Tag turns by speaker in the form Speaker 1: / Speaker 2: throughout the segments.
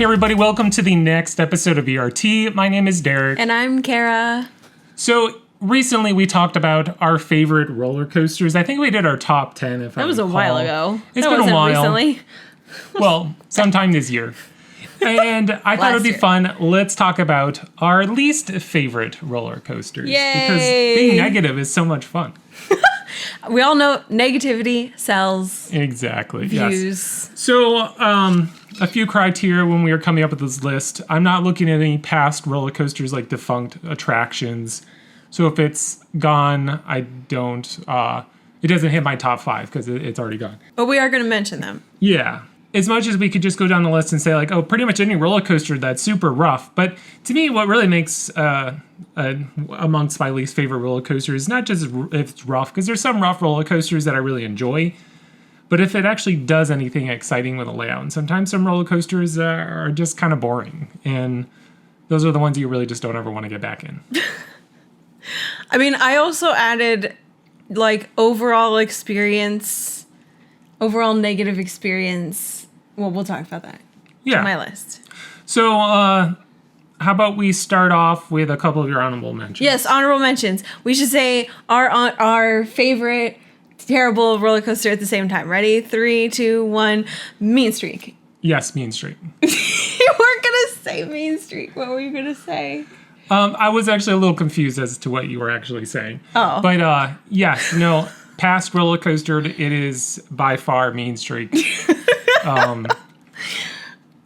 Speaker 1: Hey everybody, welcome to the next episode of ERT. My name is Derrick.
Speaker 2: And I'm Kara.
Speaker 1: So recently we talked about our favorite roller coasters. I think we did our top 10 if I
Speaker 2: That was
Speaker 1: recall.
Speaker 2: a while ago.
Speaker 1: It's
Speaker 2: that
Speaker 1: been
Speaker 2: wasn't
Speaker 1: a while.
Speaker 2: Recently.
Speaker 1: Well, sometime this year. And I thought it would be fun. Let's talk about our least favorite roller coasters.
Speaker 2: Yay!
Speaker 1: Because being negative is so much fun.
Speaker 2: We all know negativity sells
Speaker 1: Exactly.
Speaker 2: views.
Speaker 1: Yes. So, a few criteria when we were coming up with this list. I'm not looking at any past roller coasters like defunct attractions. So if it's gone, I don't. It doesn't hit my top 5 because it's already gone.
Speaker 2: But we are going to mention them.
Speaker 1: Yeah. As much as we could just go down the list and say like, oh, pretty much any roller coaster that's super rough. But to me, what really makes amongst my least favorite roller coasters is not just if it's rough, because there's some rough roller coasters that I really enjoy, but if it actually does anything exciting with a layout. And sometimes some roller coasters are just kind of boring, and those are the ones you really just don't ever want to get back in.
Speaker 2: I mean, I also added like overall negative experience. Well, we'll talk about that.
Speaker 1: Yeah.
Speaker 2: To my list.
Speaker 1: So, how about we start off with a couple of your honorable mentions?
Speaker 2: Yes, honorable mentions. We should say our favorite terrible roller coaster at the same time. Ready? 3, 2, 1. Mean Streak.
Speaker 1: Yes, Mean Streak.
Speaker 2: You weren't gonna say Mean Streak. What were you gonna say?
Speaker 1: I was actually a little confused as to what you were actually saying.
Speaker 2: Oh.
Speaker 1: But, yes, no, past roller coaster, it is by far Mean Streak.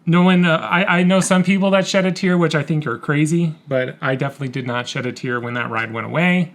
Speaker 1: No one, I know some people that shed a tear, which I think are crazy, but I definitely did not shed a tear when that ride went away.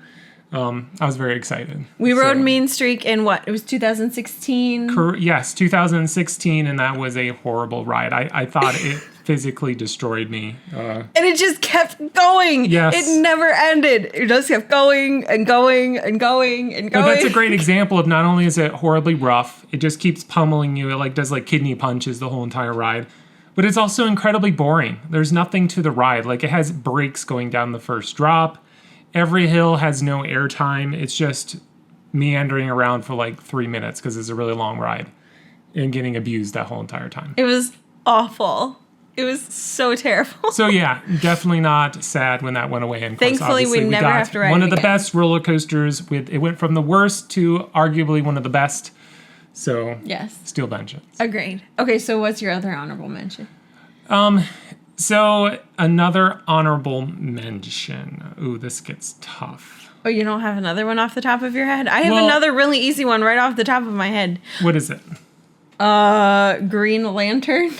Speaker 1: I was very excited.
Speaker 2: We rode Mean Streak in what? It was 2016?
Speaker 1: Yes, 2016, and that was a horrible ride. I thought it physically destroyed me.
Speaker 2: And it just kept going.
Speaker 1: Yes.
Speaker 2: It never ended. It just kept going and going and going and going.
Speaker 1: But that's a great example of not only is it horribly rough, it just keeps pummeling you. It like does like kidney punches the whole entire ride. But it's also incredibly boring. There's nothing to the ride. Like it has breaks going down the first drop. Every hill has no airtime. It's just meandering around for like 3 minutes because it's a really long ride and getting abused that whole entire time.
Speaker 2: It was awful. It was so terrible.
Speaker 1: So yeah, definitely not sad when that went away. And of course,
Speaker 2: Thankfully, we never
Speaker 1: got
Speaker 2: have to ride
Speaker 1: one
Speaker 2: it
Speaker 1: of the
Speaker 2: again.
Speaker 1: best roller coasters. It went from the worst to arguably one of the best. So
Speaker 2: Yes.
Speaker 1: Steel Vengeance.
Speaker 2: Agreed. Okay, so what's your other honorable mention?
Speaker 1: So another honorable mention. Ooh, this gets tough.
Speaker 2: Oh, you don't have another one off the top of your head? I have another really easy one right off the top of my head.
Speaker 1: What is it?
Speaker 2: Green Lantern.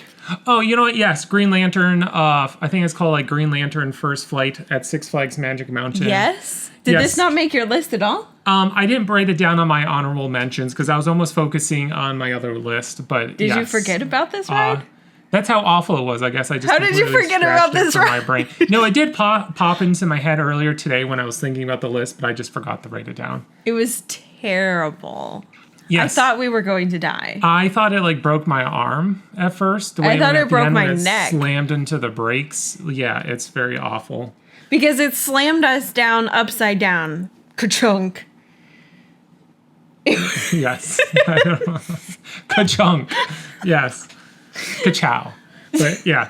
Speaker 1: Oh, you know what? Yes, Green Lantern. I think it's called like Green Lantern First Flight at Six Flags Magic Mountain.
Speaker 2: Yes. Did
Speaker 1: Yes.
Speaker 2: this not make your list at all?
Speaker 1: I didn't write it down on my honorable mentions because I was almost focusing on my other list. But
Speaker 2: Did you
Speaker 1: yes.
Speaker 2: forget about this ride?
Speaker 1: That's how awful it was. I guess I just
Speaker 2: How did you
Speaker 1: completely
Speaker 2: forget about
Speaker 1: scratched it
Speaker 2: this
Speaker 1: from
Speaker 2: ride?
Speaker 1: my brain. No, it did pop into my head earlier today when I was thinking about the list, but I just forgot to write it down.
Speaker 2: It was terrible.
Speaker 1: Yes.
Speaker 2: I thought we were going to die.
Speaker 1: I thought it like broke my arm at first. The way
Speaker 2: I thought
Speaker 1: went
Speaker 2: it
Speaker 1: at the
Speaker 2: broke
Speaker 1: end
Speaker 2: my
Speaker 1: when it
Speaker 2: neck.
Speaker 1: Slammed into the brakes. Yeah, it's very awful.
Speaker 2: Because it slammed us down upside down. Ka-chunk.
Speaker 1: Yes. Ka-chunk. Yes. Ka-chow. But yeah.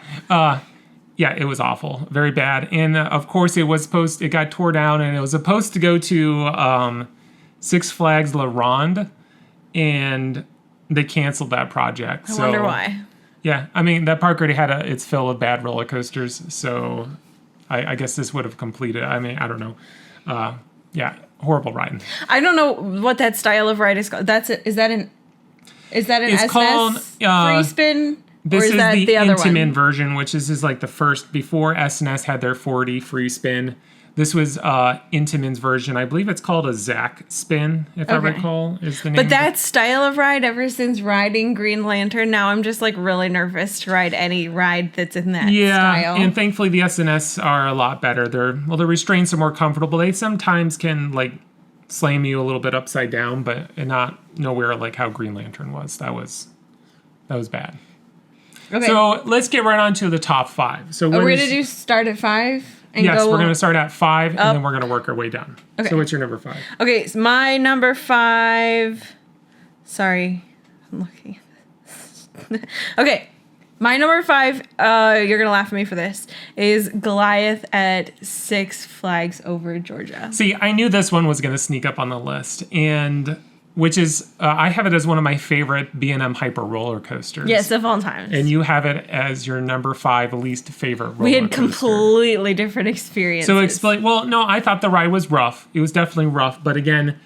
Speaker 1: Yeah, it was awful. Very bad. And of course it got tore down and it was supposed to go to Six Flags La Ronde, and they canceled that project.
Speaker 2: I wonder why.
Speaker 1: Yeah, I mean, that park already had its fill of bad roller coasters, so I guess this would have completed. I mean, I don't know. Yeah, horrible ride.
Speaker 2: I don't know what that style of ride is called. Is that an
Speaker 1: It's
Speaker 2: SNS
Speaker 1: called,
Speaker 2: free spin?
Speaker 1: This
Speaker 2: or is that
Speaker 1: the
Speaker 2: other
Speaker 1: Intamin
Speaker 2: one?
Speaker 1: version, which is like the first, before SNS had their 4D free spin. This was Intamin's version. I believe it's called a Zack spin, if I recall, is the name.
Speaker 2: But that style of ride, ever since riding Green Lantern, now I'm just like really nervous to ride any ride that's in that style.
Speaker 1: And thankfully the SNS are a lot better. The restraints are more comfortable. They sometimes can like slam you a little bit upside down, but not nowhere like how Green Lantern was. That was bad.
Speaker 2: Okay.
Speaker 1: So let's get right on to the top 5. So
Speaker 2: we're going to do start at 5? And
Speaker 1: yes,
Speaker 2: go
Speaker 1: we're going to start at 5,
Speaker 2: up.
Speaker 1: and then we're going to work our way down.
Speaker 2: Okay.
Speaker 1: So what's your number 5?
Speaker 2: Okay, so my number 5... Sorry, I'm looking at this. Okay, My number 5, you're going to laugh at me for this, is Goliath at Six Flags Over Georgia.
Speaker 1: See, I knew this one was going to sneak up on the list, and which is, I have it as one of my favorite B&M Hyper roller coasters.
Speaker 2: Yes, of all times.
Speaker 1: And you have it as your number 5 least favorite roller coaster.
Speaker 2: We had completely different experiences.
Speaker 1: So explain, well, no, I thought the ride was rough. It was definitely rough, but again,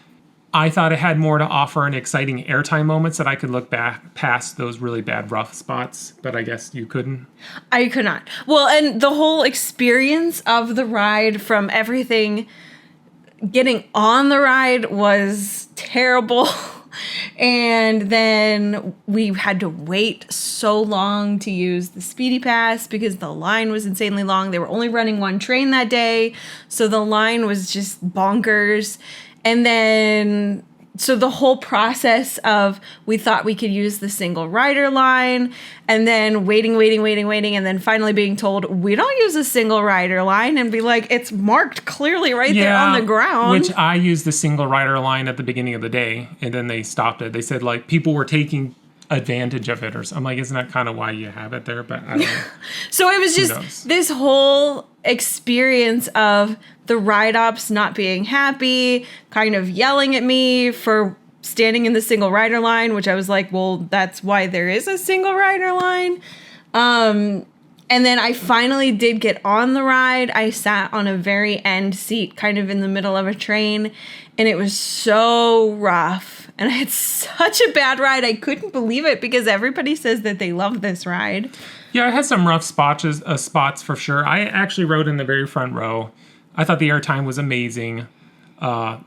Speaker 1: I thought it had more to offer and exciting airtime moments that I could look back past those really bad rough spots, but I guess you couldn't.
Speaker 2: I could not. Well, and the whole experience of the ride, from everything, getting on the ride was terrible. And then we had to wait so long to use the Speedy Pass because the line was insanely long. They were only running one train that day, so the line was just bonkers. And then, so the whole process of, we thought we could use the single rider line, and then waiting, and then finally being told, we don't use a single rider line, and be like, it's marked clearly there on the ground.
Speaker 1: Which I used the single rider line at the beginning of the day, and then they stopped it. They said, like, people were taking advantage of it, or something. I'm like, isn't that kind of why you have it there? But I don't know.
Speaker 2: So it was just this whole experience of the ride ops not being happy, kind of yelling at me for standing in the single rider line, which I was like, well, that's why there is a single rider line. And then I finally did get on the ride. I sat on a very end seat, kind of in the middle of a train, and it was so rough. And I had such a bad ride. I couldn't believe it because everybody says that they love this ride.
Speaker 1: Yeah, it has some rough spots for sure. I actually rode in the very front row. I thought the airtime was amazing.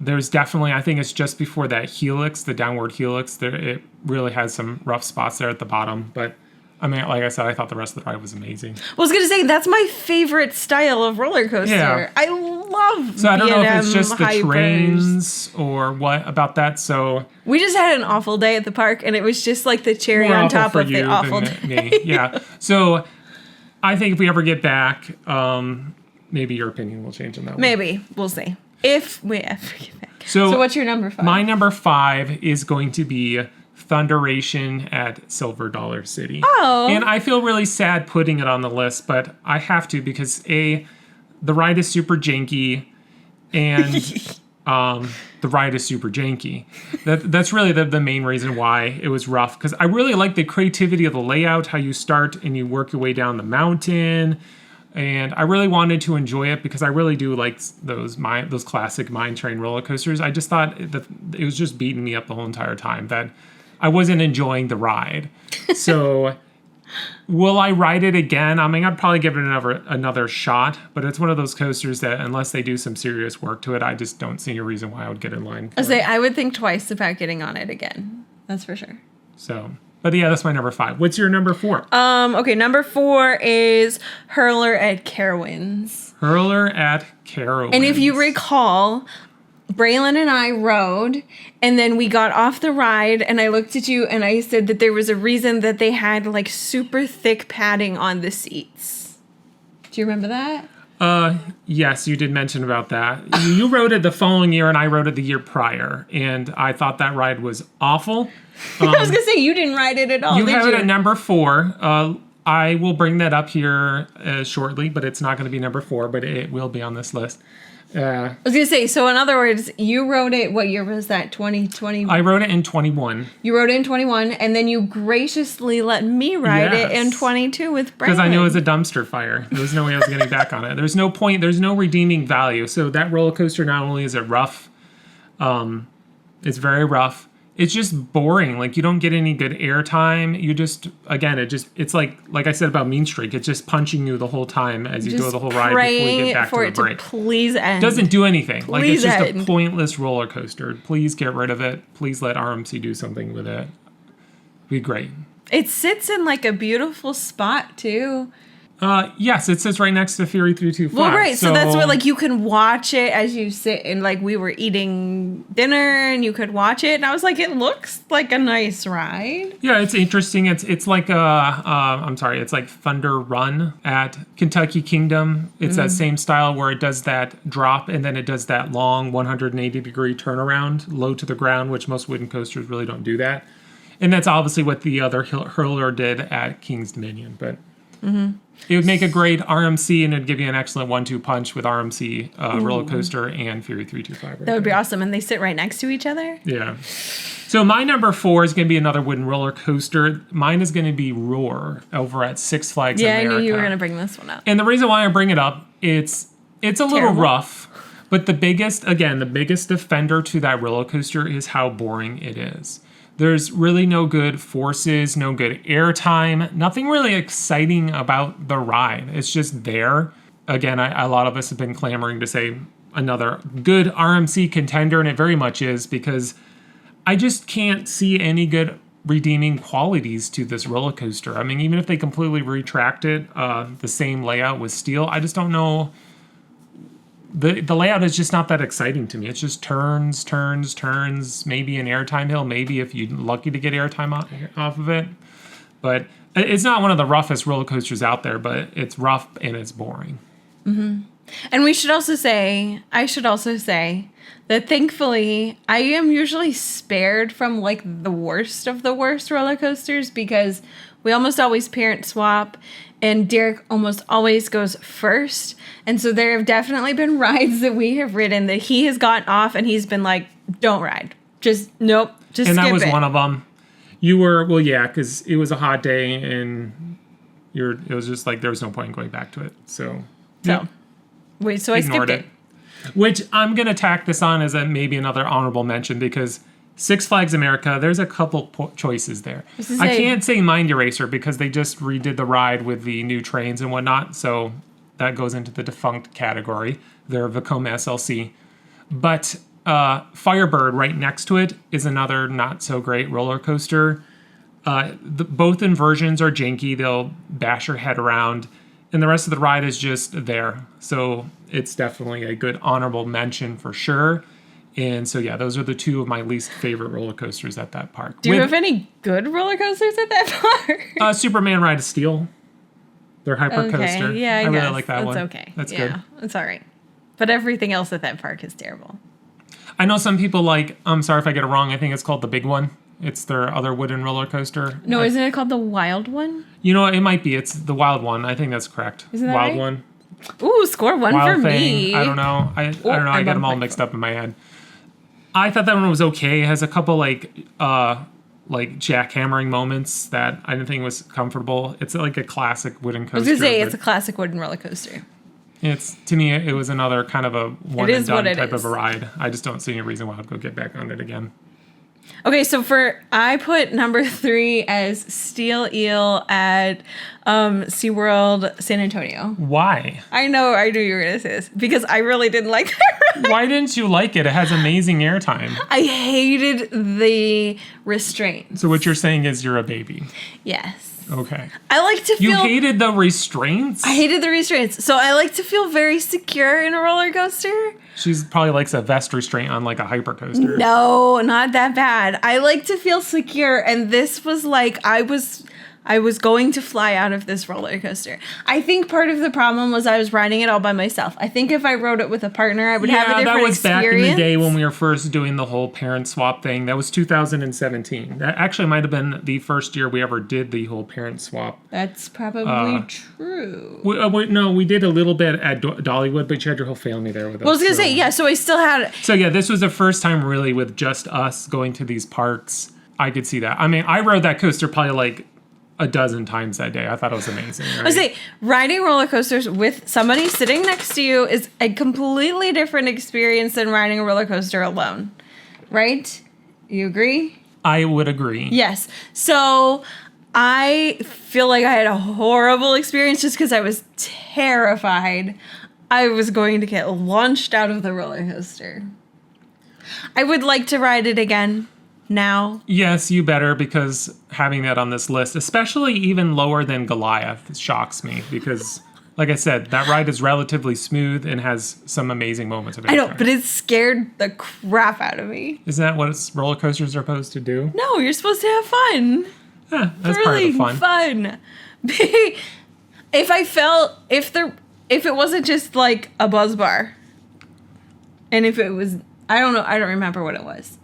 Speaker 1: There's definitely, I think it's just before that helix, the downward helix, it really has some rough spots there at the bottom. But I mean, like I said, I thought the rest of the ride was amazing.
Speaker 2: Well, I was going to say, that's my favorite style of roller coaster. Yeah. I love
Speaker 1: So I don't know if it's just the trains or what about that. So
Speaker 2: we just had an awful day at the park, and it was just like the cherry on top of the awful day.
Speaker 1: Me. Yeah. So I think if we ever get back, maybe your opinion will change on that one.
Speaker 2: Maybe. We'll see. If we ever get back. So what's your number 5?
Speaker 1: My number 5 is going to be Thunderation at Silver Dollar City.
Speaker 2: Oh.
Speaker 1: And I feel really sad putting it on the list, but I have to because the ride is super janky, and the ride is super janky. That's really the main reason why it was rough, because I really like the creativity of the layout, how you start and you work your way down the mountain. And I really wanted to enjoy it because I really do like those classic mine train roller coasters. I just thought that it was just beating me up the whole entire time, that I wasn't enjoying the ride. So will I ride it again? I mean, I'd probably give it another shot, but it's one of those coasters that unless they do some serious work to it, I just don't see any reason why I would get in line.
Speaker 2: I would think twice about getting on it again. That's for sure.
Speaker 1: So, but yeah, that's my number 5. What's your number 4?
Speaker 2: Okay, number 4 is Hurler at Carowinds.
Speaker 1: Hurler at Carowinds.
Speaker 2: And if you recall, Braylon and I rode, and then we got off the ride, and I looked at you and I said that there was a reason that they had like super thick padding on the seats. Do you remember that?
Speaker 1: Yes, you did mention about that. You rode it the following year, and I rode it the year prior, and I thought that ride was awful.
Speaker 2: I was gonna say you didn't ride it at all.
Speaker 1: You have it at number 4. I will bring that up here shortly, but it's not going to be number 4, but it will be on this list.
Speaker 2: I was going to say, so in other words, you rode it, what year was that, 2020?
Speaker 1: I rode it in 21.
Speaker 2: You rode it in 21, and then you graciously let me ride it in 22 with Brandon.
Speaker 1: Because I knew it was a dumpster fire. There was no way I was getting back on it. There's no point, there's no redeeming value. So that roller coaster, not only is it rough, it's very rough. It's just boring. Like, you don't get any good airtime. You just, again, it's like I said about Mean Streak. It's just punching you the whole time as you go the whole ride before you get back to the break.
Speaker 2: Please end.
Speaker 1: It doesn't do anything.
Speaker 2: Please
Speaker 1: it's just
Speaker 2: end.
Speaker 1: a pointless roller coaster. Please get rid of it. Please let RMC do something with it. It'd be great.
Speaker 2: It sits in like a beautiful spot too.
Speaker 1: Yes, it sits right next to Fury 325.
Speaker 2: Well, right. So that's what, like, you can watch it as you sit, and like we were eating dinner and you could watch it. And I was like, it looks like a nice ride.
Speaker 1: Yeah, it's interesting. It's like it's like Thunder Run at Kentucky Kingdom. It's that same style where it does that drop and then it does that long 180-degree turnaround low to the ground, which most wooden coasters really don't do that. And that's obviously what the other hurler did at King's Dominion. But it would make a great RMC, and it'd give you an excellent 1-2 punch with RMC roller coaster and Fury 325.
Speaker 2: That would be awesome. And they sit right next to each other?
Speaker 1: Yeah. So my number 4 is going to be another wooden roller coaster. Mine is going to be Roar over at Six Flags America.
Speaker 2: Yeah, I knew you were going to bring this one up.
Speaker 1: And the reason why I bring it up, it's a little rough. But the biggest offender to that roller coaster is how boring it is. There's really no good forces, no good airtime, nothing really exciting about the ride. It's just there. Again, a lot of us have been clamoring to say another good RMC contender, and it very much is, because I just can't see any good redeeming qualities to this roller coaster. I mean, even if they completely retract it, the same layout with steel, I just don't know. The layout is just not that exciting to me. It's just turns, maybe an airtime hill, maybe if you're lucky to get airtime off of it. But it's not one of the roughest roller coasters out there, but it's rough and it's boring.
Speaker 2: Mm-hmm. And I should also say that thankfully I am usually spared from like the worst of the worst roller coasters, because we almost always parent swap and Derrick almost always goes first. And so there have definitely been rides that we have ridden that he has gotten off and he's been like, don't ride. Just nope. Just
Speaker 1: and
Speaker 2: skip
Speaker 1: that was
Speaker 2: it.
Speaker 1: one of them. You were, well, yeah, because it was a hot day and it was just like there was no point in going back to it. So
Speaker 2: wait, so I skipped it.
Speaker 1: Which I'm going to tack this on as maybe another honorable mention, because Six Flags America, there's a couple choices there. I can't say Mind Eraser because they just redid the ride with the new trains and whatnot, so that goes into the defunct category. They're Vekoma SLC. But Firebird right next to it is another not so great roller coaster. Both inversions are janky. They'll bash your head around. And the rest of the ride is just there. So it's definitely a good honorable mention for sure. And so, yeah, those are the two of my least favorite roller coasters at that park.
Speaker 2: Do you have any good roller coasters at that park?
Speaker 1: Superman Ride of Steel. Their hyper coaster.
Speaker 2: Okay, yeah, I
Speaker 1: really like that one.
Speaker 2: That's okay.
Speaker 1: That's
Speaker 2: good. It's all right. But everything else at that park is terrible.
Speaker 1: I know some people like, I'm sorry if I get it wrong, I think it's called the Big One. It's their other wooden roller coaster.
Speaker 2: No, isn't it called the Wild One?
Speaker 1: You know, it might be. It's the Wild One. I think that's correct.
Speaker 2: Isn't that
Speaker 1: Wild
Speaker 2: right?
Speaker 1: One.
Speaker 2: Ooh, score one
Speaker 1: Wild
Speaker 2: for
Speaker 1: Thing.
Speaker 2: me.
Speaker 1: I don't know. I don't know. I got them all mixed up in my head. I thought that one was okay. It has a couple like jackhammering moments that I didn't think was comfortable. It's like a classic wooden coaster.
Speaker 2: I was gonna say it's a classic wooden roller coaster.
Speaker 1: It's, to me, it was another kind of a one and done type
Speaker 2: is.
Speaker 1: of a ride. I just don't see any reason why I'd go get back on it again.
Speaker 2: Okay, so I put number 3 as Steel Eel at SeaWorld San Antonio.
Speaker 1: Why?
Speaker 2: I knew you were gonna say this because I really didn't like that ride.
Speaker 1: Why didn't you like it? It has amazing airtime.
Speaker 2: I hated the restraints.
Speaker 1: So what you're saying is you're a baby.
Speaker 2: Yes.
Speaker 1: Okay.
Speaker 2: I like to feel...
Speaker 1: You hated the restraints?
Speaker 2: I hated the restraints. So I like to feel very secure in a roller coaster.
Speaker 1: She's probably likes a vest restraint on like a hyper coaster.
Speaker 2: No, not that bad. I like to feel secure, and this was like I was going to fly out of this roller coaster. I think part of the problem was I was riding it all by myself. I think if I rode it with a partner, I would have a different
Speaker 1: that was
Speaker 2: experience.
Speaker 1: back in the day when we were first doing the whole parent swap thing. That was 2017. That actually might have been the first year we ever did the whole parent swap.
Speaker 2: That's probably true.
Speaker 1: We did a little bit at Dollywood, but you had your whole family there with us.
Speaker 2: Well, I was going to say, yeah, so I still had...
Speaker 1: So, yeah, this was the first time really with just us going to these parks. I could see that. I mean, I rode that coaster probably like a dozen times that day. I thought it was amazing. Right?
Speaker 2: I was say, riding roller coasters with somebody sitting next to you is a completely different experience than riding a roller coaster alone. Right? You agree?
Speaker 1: I would agree.
Speaker 2: Yes. So I feel like I had a horrible experience just because I was terrified I was going to get launched out of the roller coaster. I would like to ride it again. Now?
Speaker 1: Yes, you better, because having that on this list, especially even lower than Goliath, shocks me because, like I said, that ride is relatively smooth and has some amazing moments of it.
Speaker 2: I know, but it scared the crap out of me.
Speaker 1: Isn't that what roller coasters are supposed to do?
Speaker 2: No, you're supposed to have fun.
Speaker 1: Yeah, that's
Speaker 2: really
Speaker 1: part of the fun.
Speaker 2: If it wasn't just like a buzz bar, and if it was I don't know. I don't remember what it was.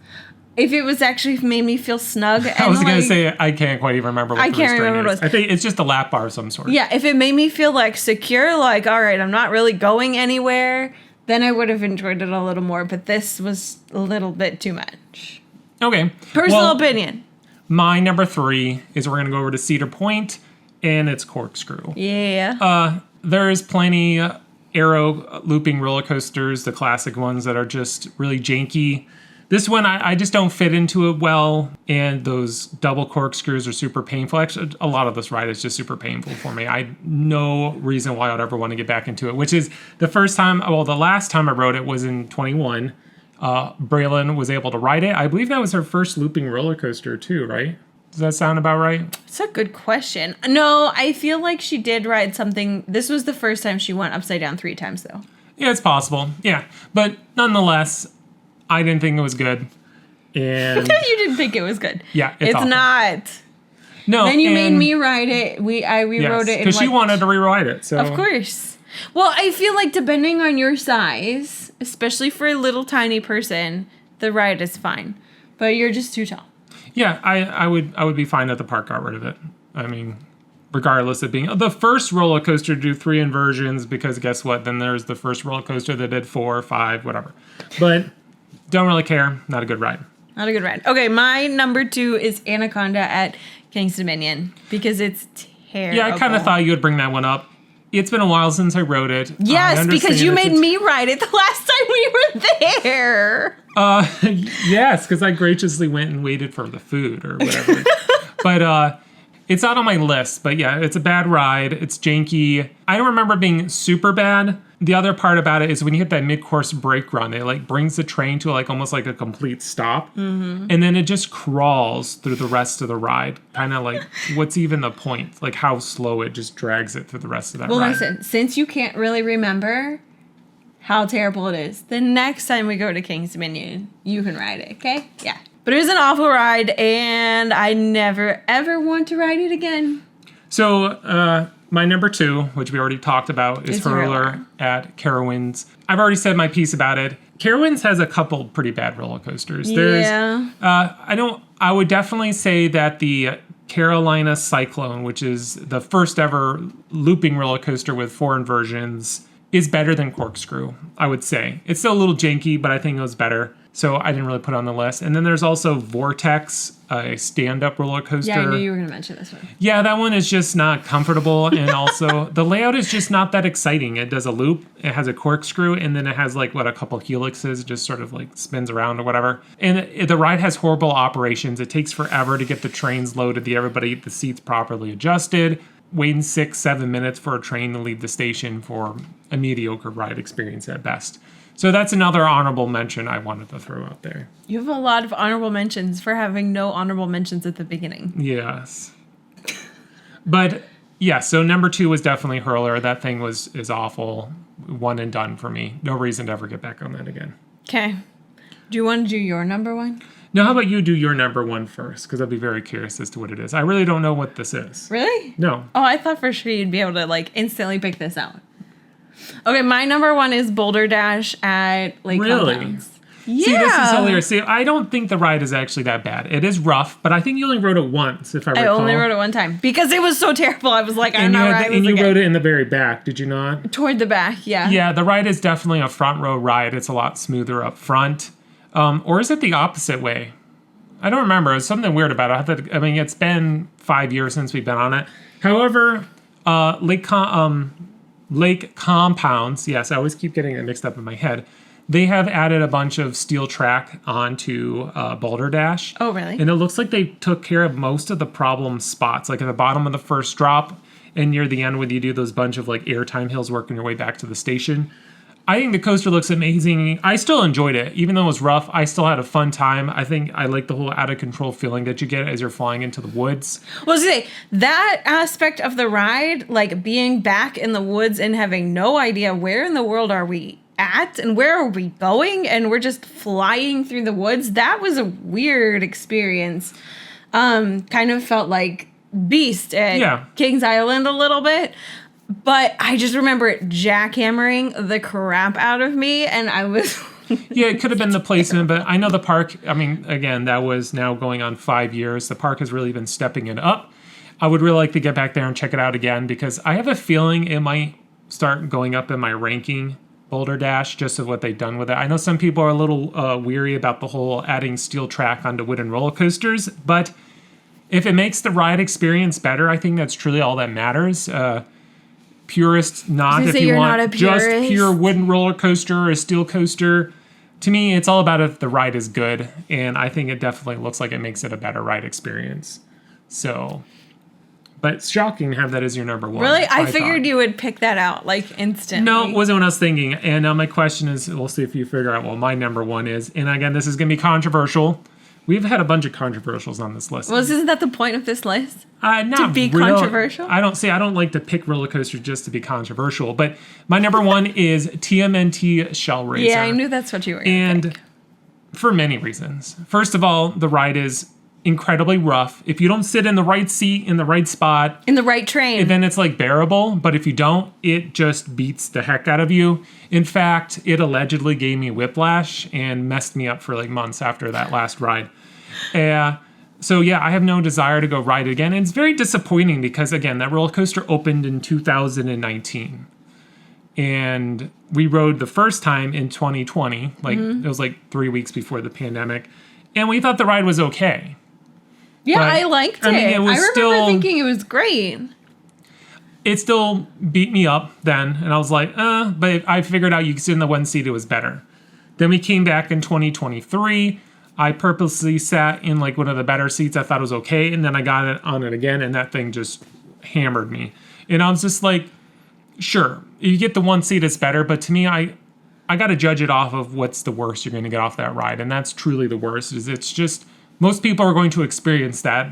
Speaker 2: If it was actually made me feel snug.
Speaker 1: I was going to say, I can't quite even remember what the restraint
Speaker 2: remember
Speaker 1: is.
Speaker 2: what it was.
Speaker 1: I think it's just a lap bar of some sort.
Speaker 2: Yeah, if it made me feel like secure, like, all right, I'm not really going anywhere, then I would have enjoyed it a little more. But this was a little bit too much.
Speaker 1: Okay.
Speaker 2: Personal opinion.
Speaker 1: My number 3 is we're going to go over to Cedar Point, and it's Corkscrew.
Speaker 2: Yeah.
Speaker 1: There is plenty arrow looping roller coasters, the classic ones that are just really janky. This one, I just don't fit into it well, and those double corkscrews are super painful. Actually, a lot of this ride is just super painful for me. I no reason why I'd ever want to get back into it, which is the last time I rode it was in 21. Braylon was able to ride it. I believe that was her first looping roller coaster too, right? Does that sound about right?
Speaker 2: It's a good question. No, I feel like she did ride something. This was the first time she went upside down 3 times, though.
Speaker 1: Yeah, it's possible. Yeah, but nonetheless, I didn't think it was good. And
Speaker 2: You didn't think it was good.
Speaker 1: Yeah,
Speaker 2: it's
Speaker 1: awful.
Speaker 2: Not.
Speaker 1: No,
Speaker 2: then you made me ride it. I rewrote it
Speaker 1: because she wanted to rewrite it. So
Speaker 2: of course. Well, I feel like depending on your size, especially for a little tiny person, the ride is fine. But you're just too tall.
Speaker 1: Yeah, I would be fine if the park got rid of it. I mean, regardless of being the first roller coaster to do 3 inversions, because guess what? Then there's the first roller coaster that did 4 or 5, whatever. But don't really care. Not a good ride.
Speaker 2: Not a good ride. Okay, my number 2 is Anaconda at King's Dominion because it's terrible.
Speaker 1: Yeah, I kind of thought you would bring that one up. It's been a while since I rode it.
Speaker 2: Yes, because you made me ride it the last time we were there.
Speaker 1: Yes, because I graciously went and waited for the food or whatever. But it's not on my list. But yeah, it's a bad ride. It's janky. I don't remember it being super bad. The other part about it is when you hit that mid-course brake run, it like brings the train to like almost like a complete stop. Mm-hmm. And then it just crawls through the rest of the ride. Kind of like, what's even the point? Like how slow it just drags it through the rest of that ride.
Speaker 2: Well, listen, since you can't really remember how terrible it is, the next time we go to King's Dominion, you can ride it, okay? Yeah. But it was an awful ride, and I never, ever want to ride it again.
Speaker 1: So, my number 2, which we already talked about, is Hurler at Carowinds. I've already said my piece about it. Carowinds has a couple pretty bad roller coasters.
Speaker 2: Yeah.
Speaker 1: I would definitely say that the Carolina Cyclone, which is the first ever looping roller coaster with 4 inversions, is better than Corkscrew, I would say. It's still a little janky, but I think it was better. So I didn't really put it on the list. And then there's also Vortex, a stand-up roller coaster.
Speaker 2: Yeah, I knew you were going to mention this one.
Speaker 1: Yeah, that one is just not comfortable. And also, the layout is just not that exciting. It does a loop, it has a corkscrew, and then it has like, a couple helixes, just sort of like spins around or whatever. And the ride has horrible operations. It takes forever to get the trains loaded, the seats properly adjusted. Waiting 6-7 minutes for a train to leave the station for a mediocre ride experience at best. So that's another honorable mention I wanted to throw out there.
Speaker 2: You have a lot of honorable mentions for having no honorable mentions at the beginning.
Speaker 1: Yes. But yeah, so number 2 was definitely Hurler. That thing is awful. One and done for me. No reason to ever get back on that again.
Speaker 2: Okay. Do you want to do your number 1?
Speaker 1: No, how about you do your number 1 first? Because I'd be very curious as to what it is. I really don't know what this is.
Speaker 2: Really?
Speaker 1: No.
Speaker 2: Oh, I thought for sure you'd be able to like instantly pick this out. Okay, my number 1 is Boulder Dash at Lake Compounds. Yeah.
Speaker 1: See, this is hilarious. See, I don't think the ride is actually that bad. It is rough, but I think you only rode it once, if I recall.
Speaker 2: I only rode it one time because it was so terrible. I was like, I'm not riding this
Speaker 1: again. And you rode
Speaker 2: again.
Speaker 1: it in the very back, did you not?
Speaker 2: Toward the back, yeah.
Speaker 1: Yeah, the ride is definitely a front row ride. It's a lot smoother up front. Or is it the opposite way? I don't remember. There's something weird about it. It's been 5 years since we've been on it. However, Lake Compounds, yes, I always keep getting it mixed up in my head. They have added a bunch of steel track onto Boulder Dash.
Speaker 2: Oh, really?
Speaker 1: And it looks like they took care of most of the problem spots, like at the bottom of the first drop and near the end when you do those bunch of like airtime hills working your way back to the station. I think the coaster looks amazing. I still enjoyed it. Even though it was rough, I still had a fun time. I think I like the whole out-of-control feeling that you get as you're flying into the woods.
Speaker 2: Well, see, that aspect of the ride, like being back in the woods and having no idea where in the world are we at and where are we going, and we're just flying through the woods, that was a weird experience. Kind of felt like Beast at Kings Island a little bit. But I just remember it jackhammering the crap out of me, and I was
Speaker 1: Yeah, it could have been the placement, but I know the park, I mean, again, that was now going on 5 years. The park has really been stepping it up. I would really like to get back there and check it out again because I have a feeling it might start going up in my ranking, Boulder Dash, just of what they've done with it. I know some people are a little weary about the whole adding steel track onto wooden roller coasters, but if it makes the ride experience better, I think that's truly all that matters. Purist, not if you want just pure wooden roller coaster or a steel coaster. To me, it's all about if the ride is good, and I think it definitely looks like it makes it a better ride experience. So, but it's shocking to have that as your number one.
Speaker 2: Really? I figured you would pick that out, like, instantly.
Speaker 1: No, it wasn't what I was thinking. And now my question is, we'll see if you figure out what my number one is. And again, this is going to be controversial. We've had a bunch of controversials on this list.
Speaker 2: Well, isn't that the point of this list?
Speaker 1: Not
Speaker 2: to be controversial?
Speaker 1: I don't like to pick roller coasters just to be controversial. But my number one is TMNT Shell Racer.
Speaker 2: Yeah, I knew that's what you were going to pick.
Speaker 1: For many reasons. First of all, the ride is incredibly rough. If you don't sit in the right seat, in the right spot,
Speaker 2: in the right train,
Speaker 1: then it's like bearable. But if you don't, it just beats the heck out of you. In fact, it allegedly gave me whiplash and messed me up for like months after that last ride. So yeah, I have no desire to go ride it again. And it's very disappointing because again, that roller coaster opened in 2019. And we rode the first time in 2020. Like it was like 3 weeks before the pandemic. And we thought the ride was okay.
Speaker 2: Yeah, but, I liked it. I mean, I remember thinking it was great.
Speaker 1: It still beat me up then. And I was like, but I figured out you could sit in the one seat, it was better. Then we came back in 2023. I purposely sat in like one of the better seats. I thought it was okay. And then I got it on it again. And that thing just hammered me. And I was just like, sure, you get the one seat, it's better. But to me, I got to judge it off of what's the worst you're going to get off that ride. And that's truly the worst. Is it's just, most people are going to experience that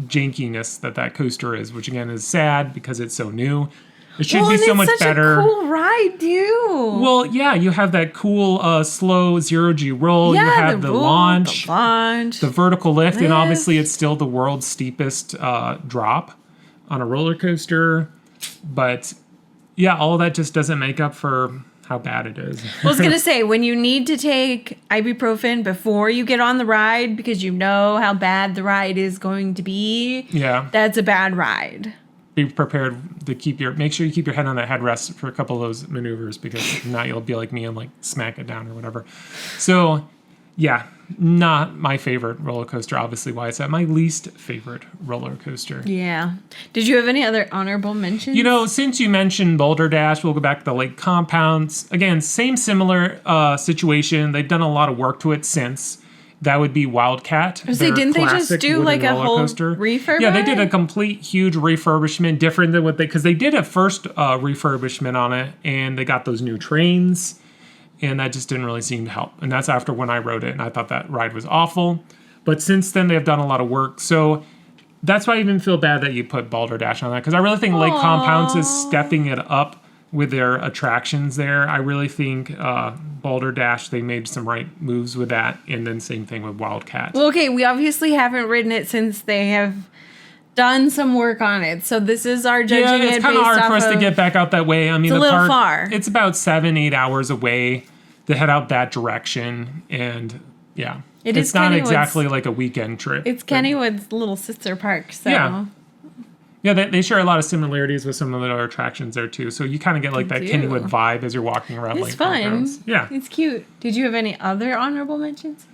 Speaker 1: jankiness that coaster is, which again is sad because it's so new. It should be so much better.
Speaker 2: It's such a cool ride, too.
Speaker 1: Well, yeah, you have that cool slow zero-G roll.
Speaker 2: Yeah,
Speaker 1: you have the launch, the vertical lift, and obviously it's still the world's steepest drop on a roller coaster. But yeah, all of that just doesn't make up for how bad it is.
Speaker 2: I was going to say, when you need to take ibuprofen before you get on the ride because you know how bad the ride is going to be, that's a bad ride.
Speaker 1: Be prepared to make sure you keep your head on that headrest for a couple of those maneuvers because if not, you'll be like me and like smack it down or whatever. So yeah, not my favorite roller coaster. Obviously why it's at my least favorite roller coaster.
Speaker 2: Yeah. Did you have any other honorable mentions?
Speaker 1: You know, since you mentioned Boulder Dash, we'll go back to the lake compounds. Again, similar situation. They've done a lot of work to it since. That would be Wildcat.
Speaker 2: Didn't they just do like a whole refurb?
Speaker 1: Yeah, they did a complete huge refurbishment, different than because they did a first refurbishment on it, and they got those new trains, and that just didn't really seem to help. And that's after when I rode it, and I thought that ride was awful. But since then, they've done a lot of work, so that's why I even feel bad that you put Boulder Dash on that, because I really think Lake Compounds is stepping it up with their attractions there. I really think Boulder Dash, they made some right moves with that, and then same thing with Wildcat.
Speaker 2: Well, okay, we obviously haven't ridden it since they have done some work on it, so this is our judging it.
Speaker 1: Yeah, it's kind of hard for us to get back out that way. I mean,
Speaker 2: it's a little far.
Speaker 1: It's about 7-8 hours away to head out that direction, and yeah, it's not exactly like a weekend trip.
Speaker 2: It's Kennywood's little sister park, so
Speaker 1: yeah, they share a lot of similarities with some of the other attractions there too. So you kind of get like that Kennywood vibe as you're walking around.
Speaker 2: It's fun.
Speaker 1: Compounds. Yeah,
Speaker 2: it's cute. Did you have any other honorable mentions?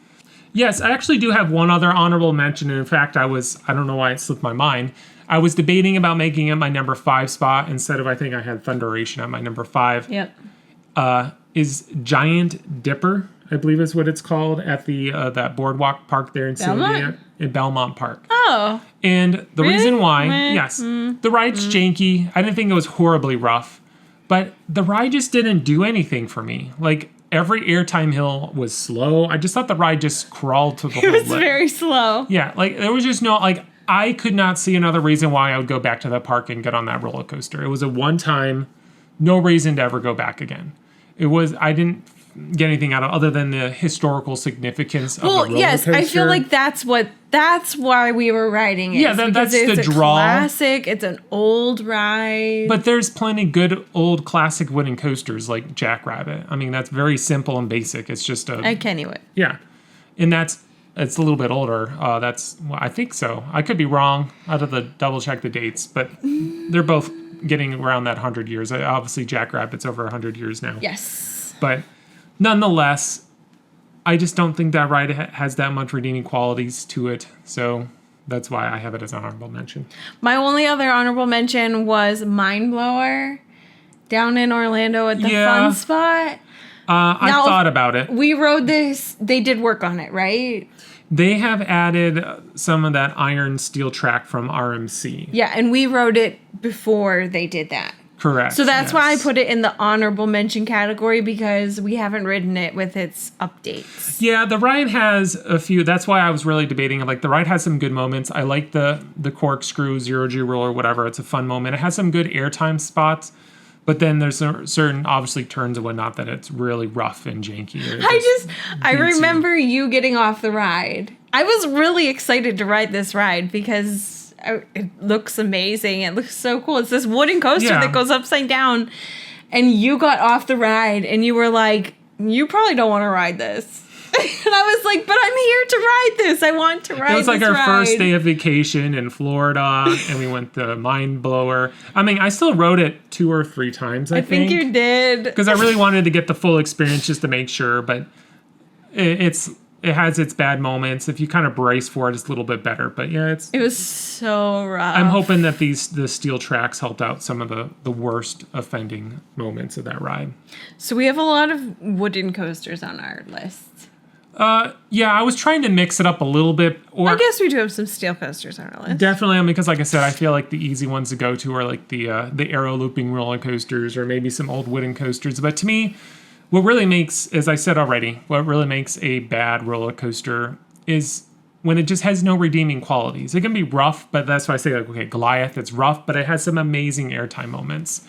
Speaker 1: Yes, I actually do have one other honorable mention. And in fact, I don't know why it slipped my mind. I was debating about making it my number 5 spot instead of, I think I had Thunderation at my number 5.
Speaker 2: Yep.
Speaker 1: Is Giant Dipper, I believe is what it's called, at the that boardwalk park there in Belmont Park.
Speaker 2: Oh.
Speaker 1: And the reason why, the ride's janky. I didn't think it was horribly rough, but the ride just didn't do anything for me. Like, every airtime hill was slow. I just thought the ride just crawled to the whole
Speaker 2: It was very slow.
Speaker 1: Yeah, like, there was just no, like, I could not see another reason why I would go back to that park and get on that roller coaster. It was a one-time, no reason to ever go back again. I didn't get anything out of other than the historical significance of the roller coaster.
Speaker 2: Yes, I feel like that's That's why we were riding it.
Speaker 1: Yeah, that's
Speaker 2: it's
Speaker 1: the
Speaker 2: a
Speaker 1: draw.
Speaker 2: Classic. It's an old ride.
Speaker 1: But there's plenty good old classic wooden coasters like Jackrabbit. I mean, that's very simple and basic. It's just a...
Speaker 2: I can't even.
Speaker 1: Yeah. And it's a little bit older. I think so. I could be wrong. I'd have to double check the dates. But they're both getting around that 100 years. Obviously, Jackrabbit's over 100 years now.
Speaker 2: Yes.
Speaker 1: But nonetheless... I just don't think that ride has that much redeeming qualities to it. So that's why I have it as an honorable mention.
Speaker 2: My only other honorable mention was Mind Blower down in Orlando at the Fun Spot.
Speaker 1: I thought about it.
Speaker 2: We rode this. They did work on it, right?
Speaker 1: They have added some of that iron steel track from RMC.
Speaker 2: Yeah, and we rode it before they did that.
Speaker 1: Correct.
Speaker 2: So that's why I put it in the honorable mention category, because we haven't ridden it with its updates.
Speaker 1: Yeah, the ride has a few. That's why I was really debating. Like, the ride has some good moments. I like the corkscrew, zero-G roller, whatever. It's a fun moment. It has some good airtime spots. But then there's certain, obviously, turns and whatnot that it's really rough and janky.
Speaker 2: I remember you getting off the ride. I was really excited to ride this ride because it looks amazing. It looks so cool. It's this wooden coaster that goes upside down. And you got off the ride and you were like, you probably don't want to ride this. And I was like, but I'm here to ride this. I want to ride this. It was like our first
Speaker 1: day of vacation in Florida, and we went to Mind Blower. I mean, I still rode it 2 or 3 times, I think.
Speaker 2: You did.
Speaker 1: Because I really wanted to get the full experience just to make sure, but it has its bad moments. If you kind of brace for it, it's a little bit better. But yeah,
Speaker 2: it was so rough.
Speaker 1: I'm hoping that the steel tracks helped out some of the worst offending moments of that ride.
Speaker 2: So we have a lot of wooden coasters on our list.
Speaker 1: Yeah, I was trying to mix it up a little bit. Or
Speaker 2: I guess we do have some steel coasters on our list.
Speaker 1: Definitely, because like I said, I feel like the easy ones to go to are like the aero looping roller coasters or maybe some old wooden coasters. But to me, what really makes, as I said already, what really makes a bad roller coaster is when it just has no redeeming qualities. It can be rough, but that's why I say, like, okay, Goliath, it's rough, but it has some amazing airtime moments.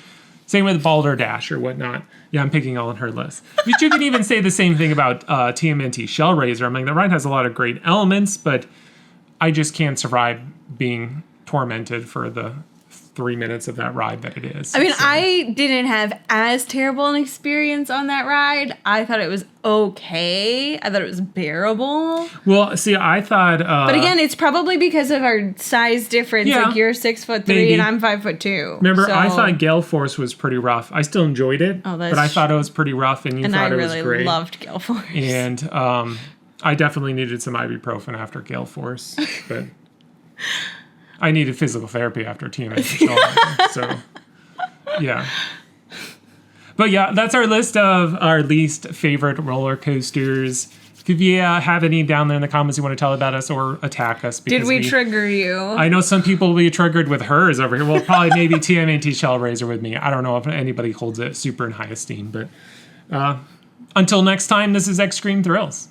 Speaker 1: Same with Boulder Dash or whatnot. Yeah, I'm picking all on her list. But you can even say the same thing about TMNT Shell Razor. I mean, the ride has a lot of great elements, but I just can't survive being tormented for the 3 minutes of that ride that it is.
Speaker 2: I mean, I didn't have as terrible an experience on that ride. I thought it was okay. I thought it was bearable.
Speaker 1: Well, see, I thought...
Speaker 2: but again, it's probably because of our size difference. Yeah, like, you're 6'3"
Speaker 1: maybe.
Speaker 2: And I'm 5'2".
Speaker 1: Remember, I thought Gale Force was pretty rough. I still enjoyed it, but I thought it was pretty rough, and you thought it was great.
Speaker 2: And I really loved Gale Force.
Speaker 1: And I definitely needed some ibuprofen after Gale Force, but... I needed physical therapy after TMNT. So, yeah. But yeah, that's our list of our least favorite roller coasters. If you have any down there in the comments you want to tell about us or attack us.
Speaker 2: Did we trigger you?
Speaker 1: I know some people will be triggered with hers over here. Well, probably maybe TMNT Shell Razor with me. I don't know if anybody holds it super in high esteem. But until next time, this is Extreme Thrills.